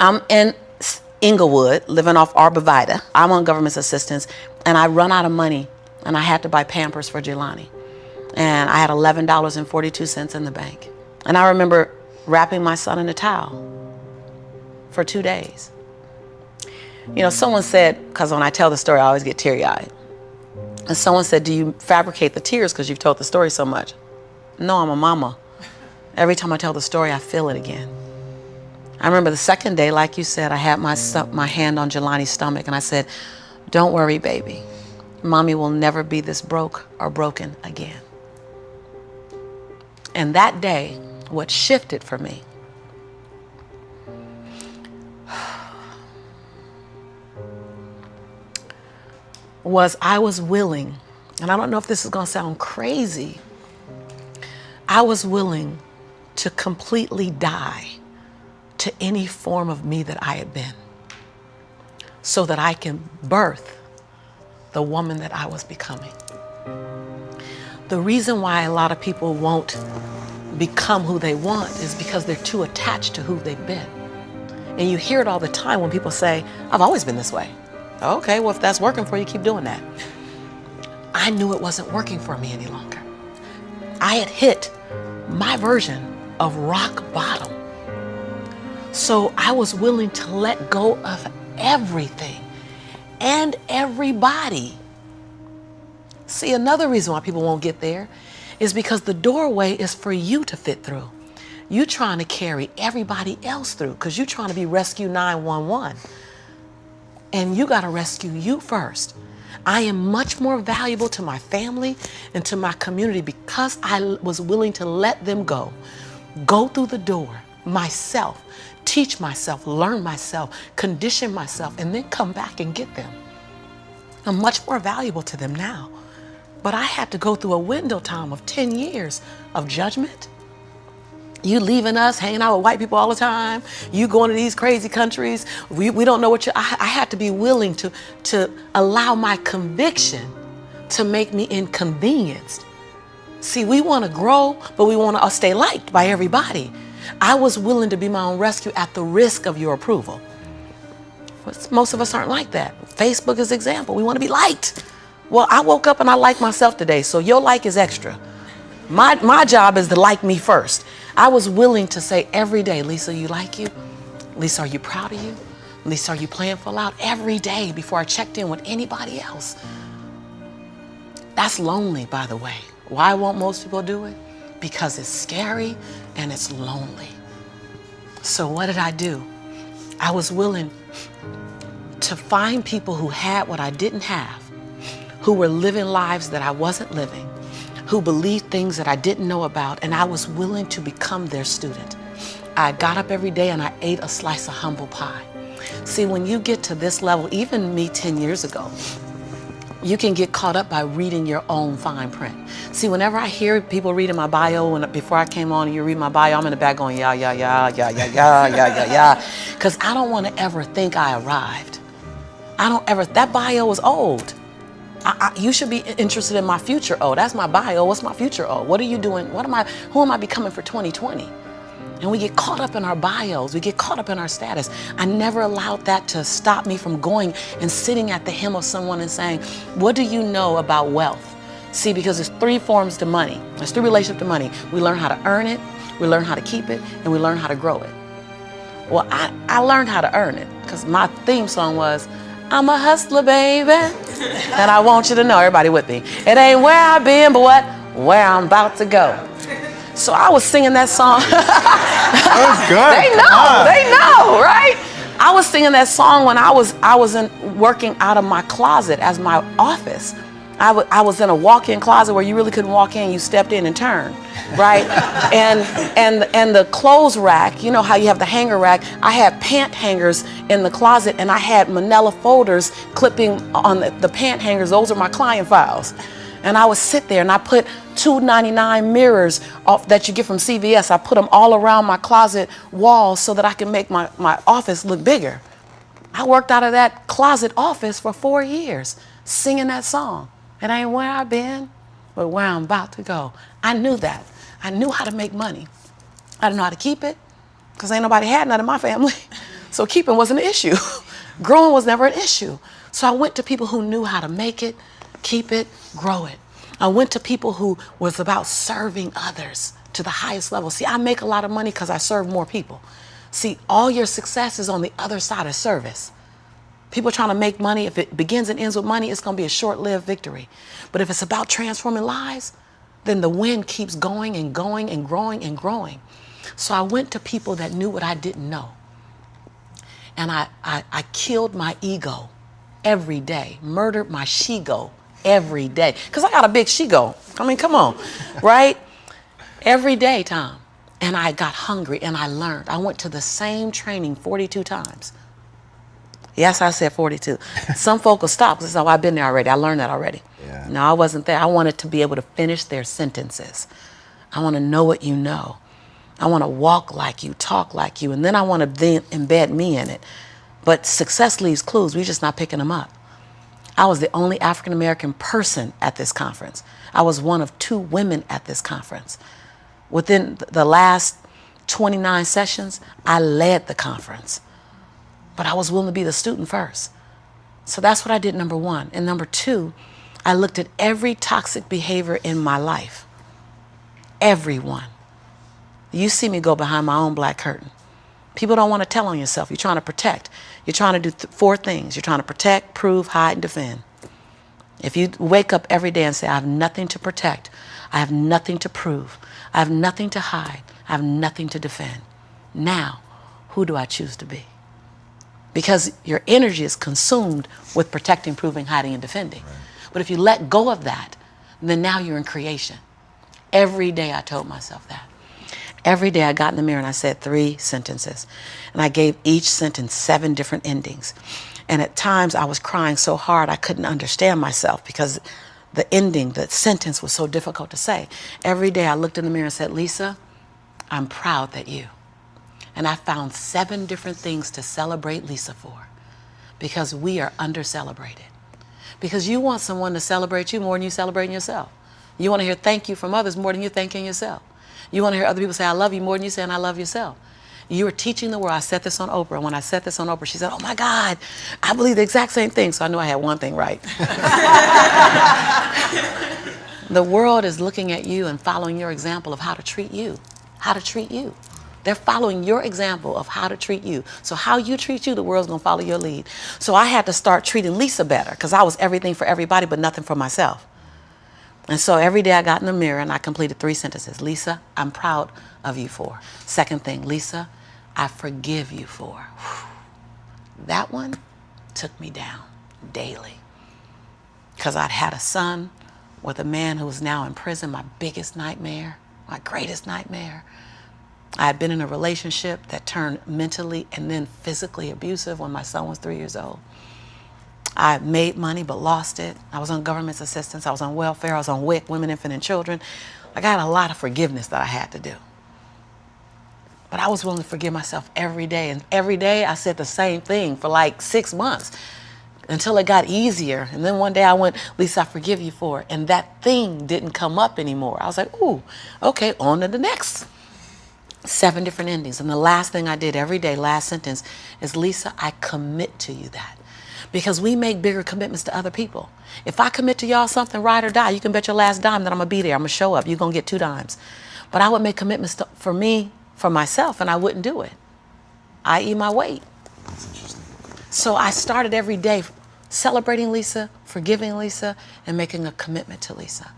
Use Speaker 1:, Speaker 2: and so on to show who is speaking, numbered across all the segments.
Speaker 1: I'm in Inglewood, living off Arborvitae. I'm on government assistance, and I run out of money, and I had to buy Pampers for Jelani. And I had $11.42 in the bank. And I remember wrapping my son in a towel for 2 days. You know, someone said, because when I tell the story, I always get teary-eyed. And someone said, do you fabricate the tears because you've told the story so much? No, I'm a mama. Every time I tell the story, I feel it again. I remember the second day, like you said, I had my hand on Jelani's stomach, and I said, don't worry, baby. Mommy will never be this broke or broken again. And that day, what shifted for me was I was willing, and I don't know if this is going to sound crazy, I was willing to completely die to any form of me that I had been, so that I can birth the woman that I was becoming. The reason why a lot of people won't become who they want is because they're too attached to who they've been. And you hear it all the time when people say, I've always been this way. Okay, well, if that's working for you, keep doing that. I knew it wasn't working for me any longer. I had hit my version of rock bottom. So I was willing to let go of everything and everybody. See, another reason why people won't get there is because the doorway is for you to fit through. You trying to carry everybody else through because you're trying to be Rescue 911. And you got to rescue you first. I am much more valuable to my family and to my community because I was willing to let them go through the door myself, teach myself, learn myself, condition myself, and then come back and get them. I'm much more valuable to them now. But I had to go through a window time of 10 years of judgment. You leaving us, hanging out with white people all the time. You going to these crazy countries. We don't know what you, I had to be willing to allow my conviction to make me inconvenienced. See, we want to grow, but we want to stay liked by everybody. I was willing to be my own rescue at the risk of your approval. But most of us aren't like that. Facebook is an example. We want to be liked. Well, I woke up and I like myself today, so your like is extra. My job is to like me first. I was willing to say every day, Lisa, you like you? Lisa, are you proud of you? Lisa, are you playing full out? Every day before I checked in with anybody else. That's lonely, by the way. Why won't most people do it? Because it's scary and it's lonely. So what did I do? I was willing to find people who had what I didn't have, who were living lives that I wasn't living, who believed things that I didn't know about, and I was willing to become their student. I got up every day and I ate a slice of humble pie. See, when you get to this level, even me 10 years ago, you can get caught up by reading your own fine print. See, whenever I hear people reading my bio, and before I came on and you read my bio, I'm in the back going, yeah, yeah, yeah, yeah, yeah, yeah, yeah, yeah, yeah. Because I don't want to ever think I arrived. That bio is old. You should be interested in my future. Oh, that's my bio. What's my future? Oh, what are you doing? Who am I becoming for 2020? And we get caught up in our bios. We get caught up in our status. I never allowed that to stop me from going and sitting at the hem of someone and saying, what do you know about wealth? See, because there's 3 forms to money. There's 3 relationships to money. We learn how to earn it, we learn how to keep it, and we learn how to grow it. Well, I learned how to earn it because my theme song was, I'm a hustler, baby. And I want you to know, everybody with me, it ain't where I've been, but where I'm about to go. So I was singing that song.
Speaker 2: That was good.
Speaker 1: They know, right? I was singing that song when I was working out of my closet as my office. I was in a walk-in closet where you really couldn't walk in, you stepped in and turned, right? and the clothes rack, you know how you have the hanger rack, I had pant hangers in the closet and I had manila folders clipping on the pant hangers. Those are my client files. And I would sit there and I put $2.99 mirrors that you get from CVS. I put them all around my closet walls so that I can make my office look bigger. I worked out of that closet office for 4 years, singing that song. It ain't where I've been, but where I'm about to go. I knew that. I knew how to make money. I didn't know how to keep it because ain't nobody had none in my family. So keeping wasn't an issue. Growing was never an issue. So I went to people who knew how to make it, keep it, grow it. I went to people who was about serving others to the highest level. See, I make a lot of money because I serve more people. See, all your success is on the other side of service. People trying to make money, if it begins and ends with money, it's going to be a short-lived victory. But if it's about transforming lives, then the wind keeps going and going and growing and growing. So I went to people that knew what I didn't know. And I killed my ego every day, murdered my she-go every day. Because I got a big she-go. I mean, come on, right? Every day, Tom. And I got hungry and I learned. I went to the same training 42 times. Yes, I said 42. Some folk will stop because I've been there already. I learned that already.
Speaker 2: Yeah.
Speaker 1: No, I wasn't there. I wanted to be able to finish their sentences. I want to know what you know. I want to walk like you, talk like you, and then I want to then embed me in it. But success leaves clues. We're just not picking them up. I was the only African-American person at this conference. I was one of 2 women at this conference. Within the last 29 sessions, I led the conference. But I was willing to be the student first. So that's what I did, number 1. And number 2, I looked at every toxic behavior in my life. Everyone. You see me go behind my own black curtain. People don't want to tell on yourself. You're trying to protect. You're trying to do 4 things. You're trying to protect, prove, hide, and defend. If you wake up every day and say, I have nothing to protect, I have nothing to prove, I have nothing to hide, I have nothing to defend. Now, who do I choose to be? Because your energy is consumed with protecting, proving, hiding, and defending. Right. But if you let go of that, then now you're in creation. Every day I told myself that. Every day I got in the mirror and I said 3 sentences. And I gave each sentence 7 different endings. And at times I was crying so hard I couldn't understand myself because the ending, the sentence was so difficult to say. Every day I looked in the mirror and said, Lisa, I'm proud that you. And I found 7 different things to celebrate Lisa for because we are under-celebrated. Because you want someone to celebrate you more than you celebrating yourself. You want to hear thank you from others more than you're thanking yourself. You want to hear other people say, I love you more than you saying I love yourself. You are teaching the world. I said this on Oprah. And when I said this on Oprah, she said, oh my God, I believe the exact same thing. So I knew I had one thing right. The world is looking at you and following your example of how to treat you. How to treat you. They're following your example of how to treat you. So how you treat you, the world's going to follow your lead. So I had to start treating Lisa better because I was everything for everybody but nothing for myself. And so every day I got in the mirror and I completed 3 sentences. Lisa, I'm proud of you for. Second thing, Lisa, I forgive you for. That one took me down daily because I'd had a son with a man who was now in prison, my biggest nightmare, my greatest nightmare. I had been in a relationship that turned mentally and then physically abusive when my son was 3 years old. I made money but lost it. I was on government assistance. I was on welfare. I was on WIC, Women, Infant, and Children. I got a lot of forgiveness that I had to do. But I was willing to forgive myself every day. And every day I said the same thing for like 6 months until it got easier. And then one day I went, Lisa, I forgive you for it. And that thing didn't come up anymore. I was like, ooh, okay, on to the next. 7 different endings. And the last thing I did every day, last sentence, is Lisa, I commit to you that. Because we make bigger commitments to other people. If I commit to y'all something, ride or die, you can bet your last dime that I'm going to be there. I'm going to show up. You're going to get 2 dimes. But I would make commitments for me, for myself, and I wouldn't do it. I.e. my weight.
Speaker 2: That's interesting.
Speaker 1: So I started every day celebrating Lisa, forgiving Lisa, and making a commitment to Lisa.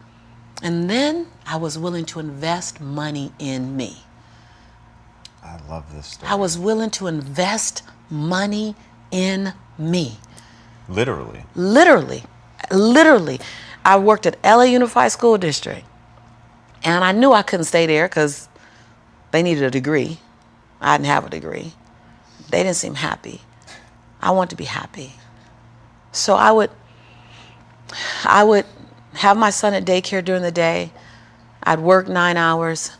Speaker 1: And then I was willing to invest money in me.
Speaker 2: I love this story.
Speaker 1: I was willing to invest money in me.
Speaker 2: Literally.
Speaker 1: Literally. I worked at LA Unified School District. And I knew I couldn't stay there because they needed a degree. I didn't have a degree. They didn't seem happy. I wanted to be happy. So I would have my son at daycare during the day. I'd work 9 hours.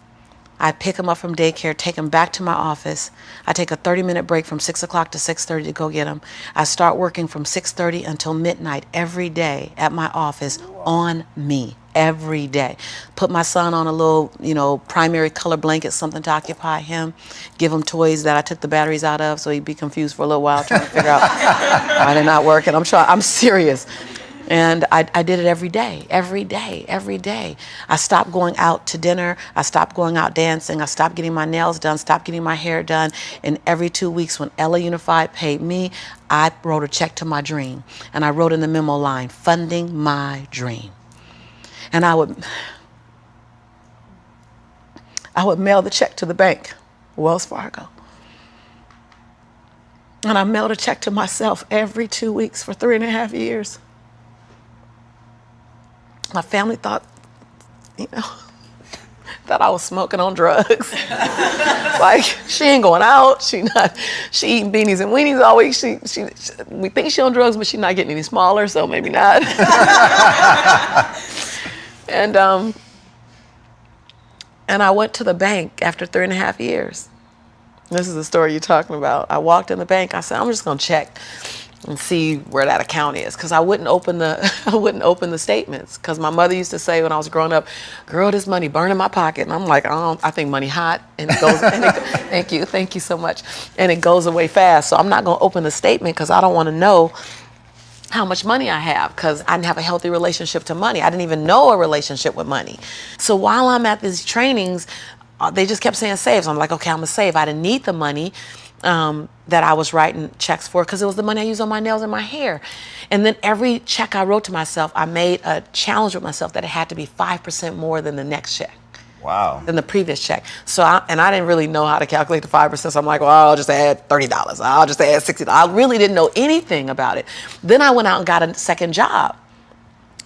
Speaker 1: I pick him up from daycare, take him back to my office. I take a 30-minute break from 6 o'clock to 6:30 to go get him. I start working from 6:30 until midnight every day at my office on me, every day. Put my son on a little, primary color blanket, something to occupy him. Give him toys that I took the batteries out of so he'd be confused for a little while trying to figure out why they're not working. I'm serious. And I did it every day, every day, every day. I stopped going out to dinner. I stopped going out dancing. I stopped getting my nails done, stopped getting my hair done. And every 2 weeks when Ella Unified paid me, I wrote a check to my dream. And I wrote in the memo line, funding my dream. And I would mail the check to the bank, Wells Fargo. And I mailed a check to myself every 2 weeks for 3.5 years. My family thought, that I was smoking on drugs. Like, she ain't going out. She eating beanies and weenies all week. We think she on drugs, but she's not getting any smaller, so maybe not. And I went to the bank after 3.5 years. This is the story you're talking about. I walked in the bank. I said, I'm just gonna check and see where that account is, because I wouldn't open the statements, because my mother used to say when I was growing up, girl, this money burn in my pocket. And I'm like, I think money hot, and it goes. Thank you so much, and it goes away fast. So I'm not gonna open the statement because I don't want to know how much money I have, because I didn't have a healthy relationship to money. I didn't even know a relationship with money. So while I'm at these trainings, they just kept saying save. So I'm like, okay, I'm gonna save. I didn't need the money that I was writing checks for, because it was the money I used on my nails and my hair. And then every check I wrote to myself, I made a challenge with myself that it had to be 5% more than the next check.
Speaker 2: Wow.
Speaker 1: Than the previous check. So I didn't really know how to calculate the 5%. So I'm like, well, I'll just add $30. I'll just add $60. I really didn't know anything about it. Then I went out and got a second job.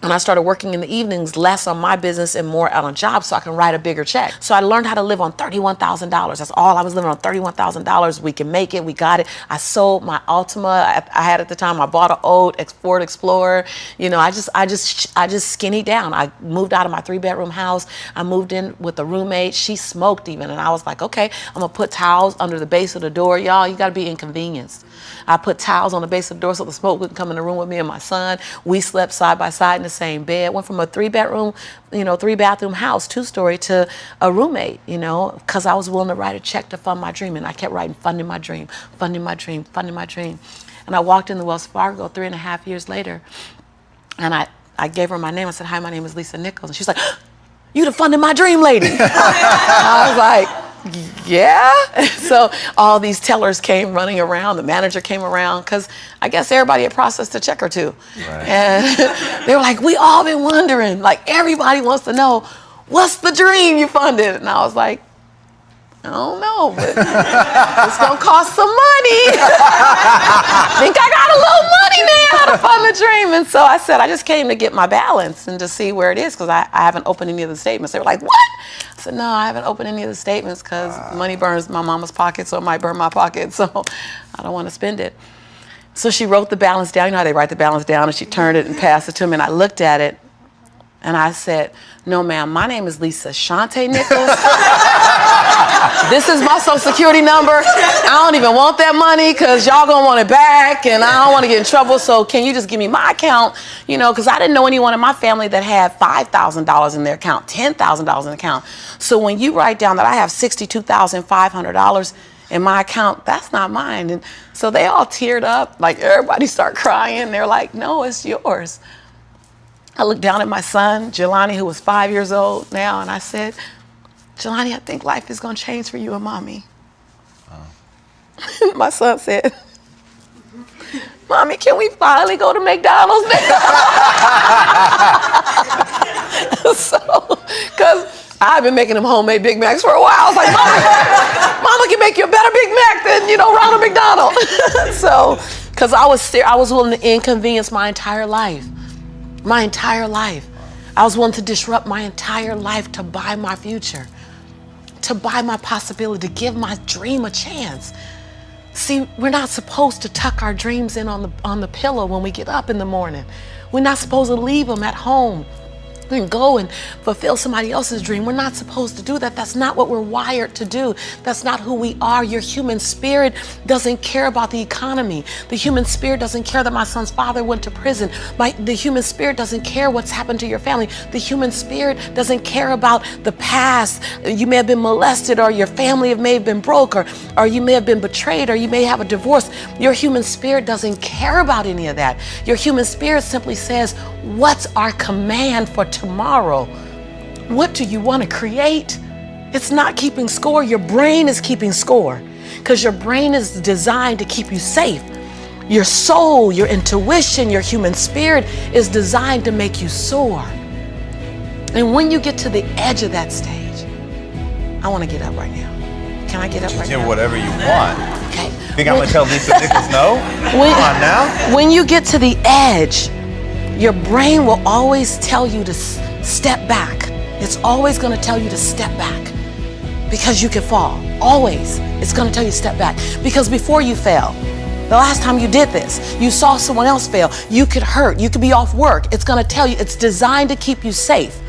Speaker 1: And I started working in the evenings, less on my business and more out on jobs, so I can write a bigger check. So I learned how to live on $31,000. That's all I was living on, $31,000. We can make it. We got it. I sold my Altima I had at the time. I bought an old Ford Explorer. I just skinnied down. I moved out of my 3-bedroom house. I moved in with a roommate. She smoked even, and I was like, okay, I'm gonna put towels under the base of the door. Y'all, you gotta be inconvenienced. I put towels on the base of the door so the smoke wouldn't come in the room with me and my son. We slept side by side in the same bed. Went from a 3-bedroom, 3-bathroom house, 2-story, to a roommate, because I was willing to write a check to fund my dream. And I kept writing, funding my dream, funding my dream, funding my dream. And I walked in the Wells Fargo 3.5 years later, and I gave her my name. I said, hi, my name is Lisa Nichols. And she's like, you the funding my dream lady. I was like, yeah. So all these tellers came running around. The manager came around, because I guess everybody had processed a check or two. Right. And they were like, we all been wondering, like everybody wants to know, what's the dream you funded? And I was like, I don't know, but it's gonna cost some money. I think I got a little money now to fund the dream. And so I said, I just came to get my balance and to see where it is, because I haven't opened any of the statements. They were like, what? I said, no, I haven't opened any of the statements because money burns my mama's pocket, so it might burn my pocket, so I don't want to spend it. So she wrote the balance down. You know how they write the balance down, and she turned it and passed it to me, and I looked at it, and I said, no, ma'am, my name is Lisa Shante Nichols. This is my social security number. I don't even want that money because y'all gonna want it back, and I don't want to get in trouble, so can you just give me my account? Because I didn't know anyone in my family that had $5,000 in their account, $10,000 in the account. So when you write down that I have $62,500 in my account, that's not mine. And so they all teared up, like everybody started crying. They're like, no, it's yours. I looked down at my son, Jelani, who was 5 years old now, and I said, Jelani, I think life is going to change for you and mommy. Oh. My son said, Mommy, can we finally go to McDonald's now? So, because I've been making them homemade Big Macs for a while. I was like, Mama can make you a better Big Mac than, Ronald McDonald. So, because I was willing to inconvenience my entire life. My entire life. I was willing to disrupt my entire life to buy my future, to buy my possibility, to give my dream a chance. See, we're not supposed to tuck our dreams in on the pillow when we get up in the morning. We're not supposed to leave them at home and go and fulfill somebody else's dream. We're not supposed to do that. That's not what we're wired to do. That's not who we are. Your human spirit doesn't care about the economy. The human spirit doesn't care that my son's father went to prison. The human spirit doesn't care what's happened to your family. The human spirit doesn't care about the past. You may have been molested, or your family may have been broke, or you may have been betrayed, or you may have a divorce. Your human spirit doesn't care about any of that. Your human spirit simply says, what's our command for tomorrow? What do you want to create? It's not keeping score. Your brain is keeping score, because your brain is designed to keep you safe. Your soul, your intuition, your human spirit is designed to make you soar. And when you get to the edge of that stage, I want to get up right now. Can I get up right now?
Speaker 2: Whatever you want.
Speaker 1: Okay.
Speaker 2: Think I'm gonna tell Lisa Nichols no? Come on now.
Speaker 1: When you get to the edge, your brain will always tell you to step back. It's always going to tell you to step back, because you can fall. Always. It's going to tell you to step back, because before you fell, the last time you did this, you saw someone else fail. You could hurt. You could be off work. It's going to tell you. It's designed to keep you safe.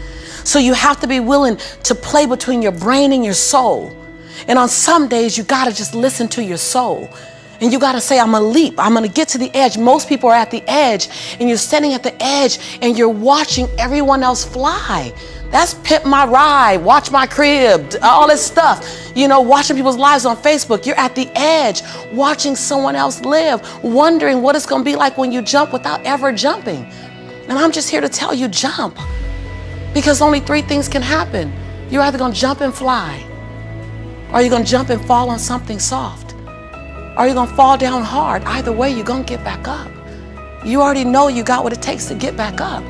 Speaker 1: So you have to be willing to play between your brain and your soul. And on some days, you got to just listen to your soul. And you got to say, I'm going to leap. I'm going to get to the edge. Most people are at the edge, and you're standing at the edge and you're watching everyone else fly. That's Pimp My Ride, Watch My Crib, all this stuff. You know, watching people's lives on Facebook. You're at the edge, watching someone else live, wondering what it's going to be like when you jump without ever jumping. And I'm just here to tell you, jump. Because only three things can happen. You're either going to jump and fly, or you're going to jump and fall on something soft, or you're going to fall down hard. Either way, you're going to get back up. You already know you got what it takes to get back up.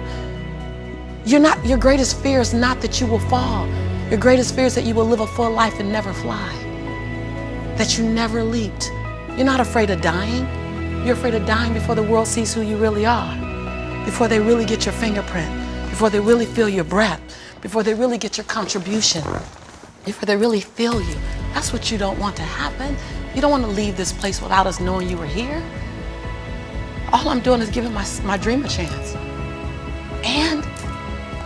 Speaker 1: Your greatest fear is not that you will fall. Your greatest fear is that you will live a full life and never fly, that you never leaped. You're not afraid of dying. You're afraid of dying before the world sees who you really are, before they really get your fingerprint, before they really feel your breath, before they really get your contribution, before they really feel you. That's what you don't want to happen. You don't want to leave this place without us knowing you were here. All I'm doing is giving my dream a chance. And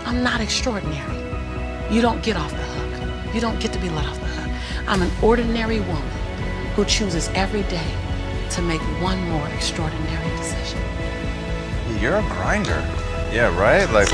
Speaker 1: I'm not extraordinary. You don't get off the hook. You don't get to be let off the hook. I'm an ordinary woman who chooses every day to make one more extraordinary decision.
Speaker 2: You're a grinder. Yeah, right? Like